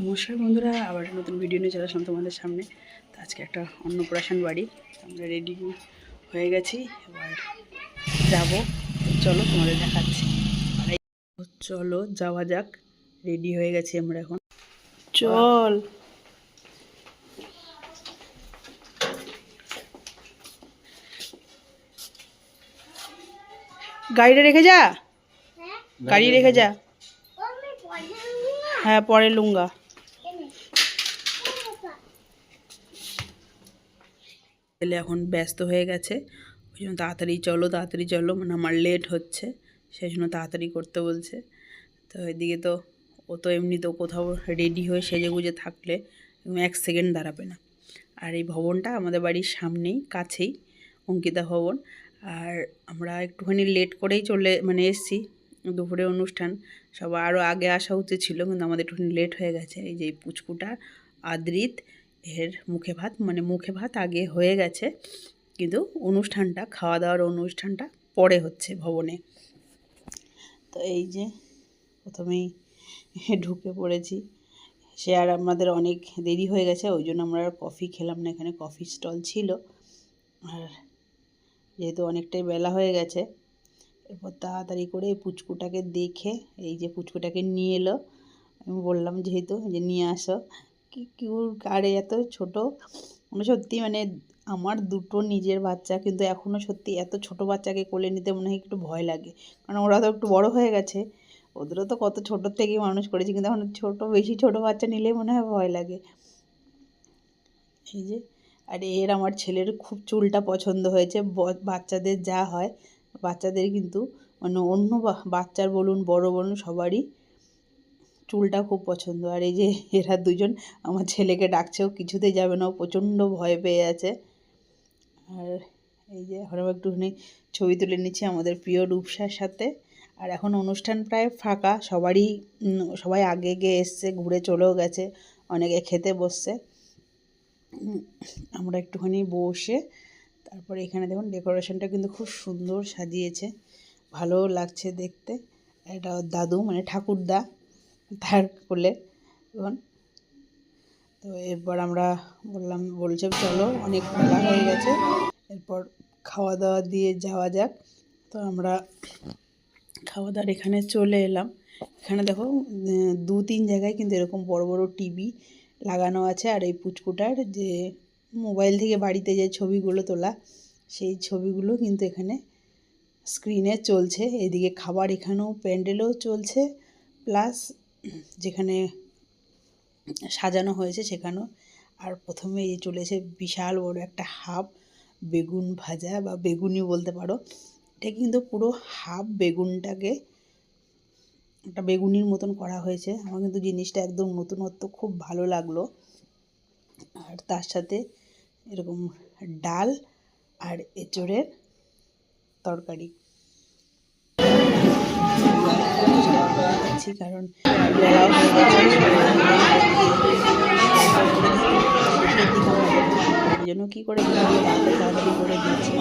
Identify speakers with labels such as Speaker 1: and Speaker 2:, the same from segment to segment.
Speaker 1: নমস্কার বন্ধুরা, আবার নতুন ভিডিও নিয়ে চলে আসলাম তোমাদের সামনে। তো আজকে একটা অন্নপ্রাশন বাড়ি, আমরা রেডি হয়ে গেছি, এবার যাব। চলো তোমাদের দেখাচ্ছি। চলো যাওয়া যাক, রেডি হয়ে গেছি আমরা এখন। চল গাড়িটা রেখে যা, গাড়ি রেখে যা। হ্যাঁ পরে লুঙ্গা। ছেলে এখন ব্যস্ত হয়ে গেছে, ওই জন্য তাড়াতাড়ি চলো, মানে আমার লেট হচ্ছে, সেই জন্য তাড়াতাড়ি করতে বলছে। তো এদিকে তো ও তো এমনিতেও কোথাও রেডি হয়ে সেজে গুজে থাকলে এক সেকেন্ড দাঁড়াবে না। আর এই ভবনটা আমাদের বাড়ির সামনেই, কাছেই, অঙ্কিতা ভবন। আর আমরা একটুখানি লেট করেই এসছি। দুপুরে অনুষ্ঠান, সবার আরও আগে আসা উচিত ছিল, কিন্তু আমাদের একটুখানি লেট হয়ে গেছে। এই যে পুচকুটা আদ্রিত, এর মুখে ভাত আগে হয়ে গেছে, কিন্তু অনুষ্ঠানটা, খাওয়া দাওয়ার অনুষ্ঠানটা পরে হচ্ছে ভবনে। তো এই যে প্রথমেই ঢুকে পড়েছি, সে আর আমাদের অনেক দেরি হয়ে গেছে, ওই জন্য আমরা আর কফি খেলাম না। এখানে কফি স্টল ছিল, আর যেহেতু অনেকটাই বেলা হয়ে গেছে, এরপর তাড়াতাড়ি করে এই পুচকুটাকে দেখে, এই যে পুচকুটাকে নিয়ে এলো। আমি বললাম যেহেতু যে নিয়ে আসো, কি কিউট, আরে এত ছোট, সত্যি আমার দুটো নিজের বাচ্চা, কিন্তু এখনও সত্যি এত ছোট বাচ্চাকে কোলে নিতে মনে হয় একটু ভয় লাগে, কারণ ওরা তো একটু বড় হয়ে গেছে, ওদেরও তো কত ছোটোর থেকেই মানুষ করেছি, কিন্তু এখন বেশি ছোট বাচ্চা নিলেই মনে হয় ভয় লাগে। এই যে, আর এর আমার ছেলের খুব চুলটা পছন্দ হয়েছে। বাচ্চাদের যা হয়, বাচ্চাদের কিন্তু অন্য বাচ্চার বলুন বড় বলুন সবারই চুলটা খুব পছন্দ। আর এই যে এরা দুজন আমার ছেলেকে ডাকছেও, কিছুতেই যাবে না, ও প্রচণ্ড ভয় পেয়ে আছে। আর এই যে এখন আমরা একটুখানি ছবি তুলে নিচ্ছি আমাদের প্রিয় রূপসার সাথে। আর এখন অনুষ্ঠান প্রায় ফাঁকা, সবাই আগে গিয়ে এসছে, ঘুরে চলেও গেছে, অনেকে খেতে বসছে। আমরা একটুখানি বসে, তারপরে এখানে দেখুন ডেকোরেশনটা কিন্তু খুব সুন্দর সাজিয়েছে, ভালো লাগছে দেখতে। এটা দাদু, ঠাকুরদা, তার কোলে এখন। তো এরপর আমরা বলছে চলো, অনেক বেলা হয়ে গেছে, এরপর খাওয়া দাওয়া দিয়ে যাওয়া যাক। তো আমরা খাওয়া দাওয়ার এখানে চলে এলাম। এখানে দেখো 2-3 জায়গায় কিন্তু এরকম বড় বড় টিভি লাগানো আছে। আর এই পুচকুটার যে মোবাইল থেকে বাড়িতে যে ছবিগুলো তোলা, সেই ছবিগুলো কিন্তু এখানে স্ক্রিনে চলছে। এদিকে খাবার এখানেও প্যান্ডেলেও চলছে, প্লাস যেখানে সাজানো হয়েছে সেখানেও। আর প্রথমে এই চলেছে বিশাল বড় একটা হাফ বেগুন ভাজা, বা বেগুনি বলতে পারো। এটা কিন্তু পুরো হাফ বেগুনটাকে একটা বেগুনির মতন করা হয়েছে। আমার কিন্তু জিনিসটা একদম নতুনত্ব, খুব ভালো লাগলো। আর তার সাথে এরকম ডাল আর এঁচোড়ের তরকারি, কারণ বেলাও হয়ে গেছে, এই জন্য কী করে তাড়াতাড়ি করে দিচ্ছি।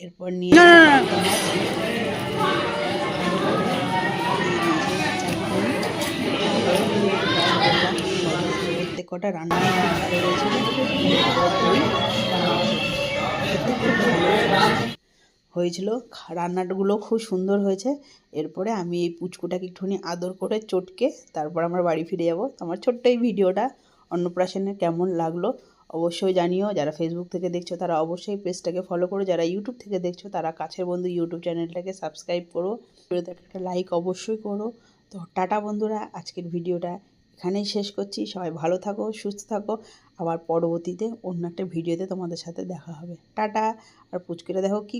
Speaker 1: এরপর নিয়ে প্রত্যেক কটা রান্নাই খুব ভালো হয়েছিল, রান্নাগুলো খুব সুন্দর হয়েছে। এরপরে আমি এই পুচকুটাকে একটুখানি আদর করে চটকে তারপর আমার বাড়ি ফিরে যাব। আমার ছোট্ট এই ভিডিওটা অন্নপ্রাশনের কেমন লাগলো অবশ্যই জানিও। যারা ফেসবুক থেকে দেখছো তারা অবশ্যই পেজটাকে ফলো করো, যারা ইউটিউব থেকে দেখছো তারা কাছের বন্ধু ইউটিউব চ্যানেলটাকে সাবস্ক্রাইব করো, একটা লাইক অবশ্যই করো। তো টাটা বন্ধুরা, আজকের ভিডিওটা এখানেই শেষ করছি। সবাই ভালো থাকো, সুস্থ থাকো, আবার পরবর্তীতে অন্য একটা ভিডিওতে তোমাদের সাথে দেখা হবে। টাটা। আর পুচকিটা দেখো কি